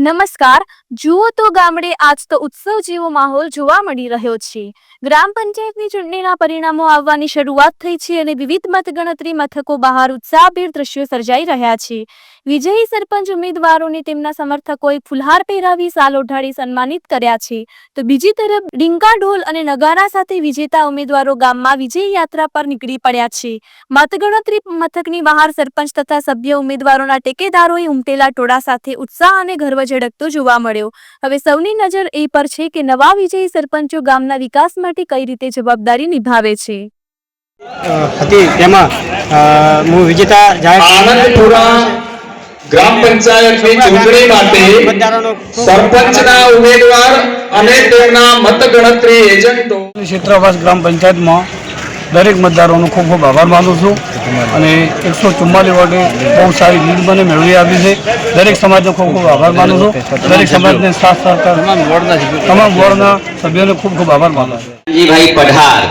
નમસ્કાર, જુઓ તો ગામડે આજ તો ઉત્સવ જેવો માહોલ જોવા મળી રહ્યો છે। ગ્રામ પંચાયતની ચૂંટણીના પરિણામો આવવાની શરૂઆત થઈ છે અને વિવિધ મતગણતરી મથકો બહાર ઉત્સાહભેર દ્રશ્યો સર્જાઈ રહ્યા છે। વિજયી સરપંચ ઉમેદવારોને તેમના સમર્થકોએ ફુલહાર પહેરાવી શાલ ઓઢાડી સન્માનિત કર્યા છે, તો બીજી તરફ ડીંકા ઢોલ અને નગારા સાથે વિજેતા ઉમેદવારો ગામમાં વિજય યાત્રા પર નીકળી પડ્યા છે। મતગણતરી મથકની બહાર સરપંચ તથા સભ્ય ઉમેદવારોના ટેકેદારોએ ઉમટેલા ટોળા સાથે ઉત્સાહ અને ગર્વ ઝળકતો જોવા મળ્યો। હવે સૌની નજર એ પર છે કે નવા વિજયી સરપંચો ગામના વિકાસ માટે કઈ રીતે જવાબદારી નિભાવે છે। હું વિજેતા આનંદપુરા ગ્રામ પંચાયતની ચૂંટણી માટે સરપંચના ઉમેદવાર અને તેમના મતગણતરી એજન્ટો ક્ષેત્રવાસ ગ્રામ પંચાયતમાં દરેક મતદારોનો ખૂબ ખૂબ આભાર માનું છું અને 144 વોટે બહુ સારી લીડ મને મેળવી આપી છે। દરેક સમાજનો ખૂબ ખૂબ આભાર માનું છું। દરેક સમાજને સાથ સહકાર તમામ વોર્ડના સભ્યોને ખૂબ ખૂબ આભાર માનું છું। ભાઈ પઢાર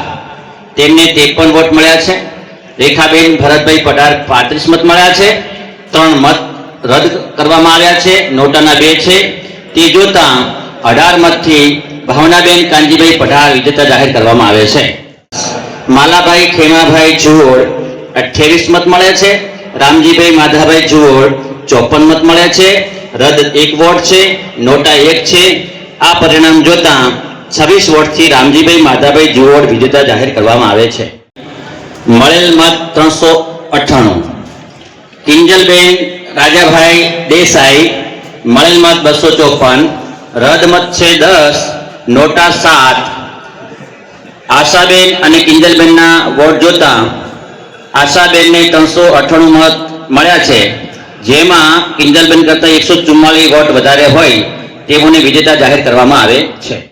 તેમને 53 વોટ મળ્યા છે। રેખાબેન ભરતભાઈ પઢાર 35 મત મળ્યા છે। 3 મત રદ કરવામાં આવ્યા છે, નોટાના 2 છે। તે જોતા 18 મતથી ભાવનાબેન કાંજીભાઈ પઢાર વિજેતા જાહેર કરવામાં આવે છે। માલાભાઈ ખેમાભાઈ જુઓડ 28 મત મળે છે। રામજીભાઈ માધાભાઈ જુઓડ 54 મત મળે છે, રદ 1 વોટ છે, નોટા 1 છે। આ પરિણામ જોતા 26 વોટથી રામજીભાઈ માધાભાઈ જુઓડ વિજેતા જાહેર કરવામાં આવે છે। મળેલ મત 398। કિંજલબેન રાજાભાઈ દેસાઈ મળેલ મત 254, રદ મત છે 10, નોટા 7। આશાબેન અને કિંજલબેનના વોટ જોતા આશાબેનને 398 મત મળ્યા છે, જેમાં કિંજલબેન કરતા 144 વોટ વધારે હોય તેઓને વિજેતા જાહેર કરવામાં આવે છે।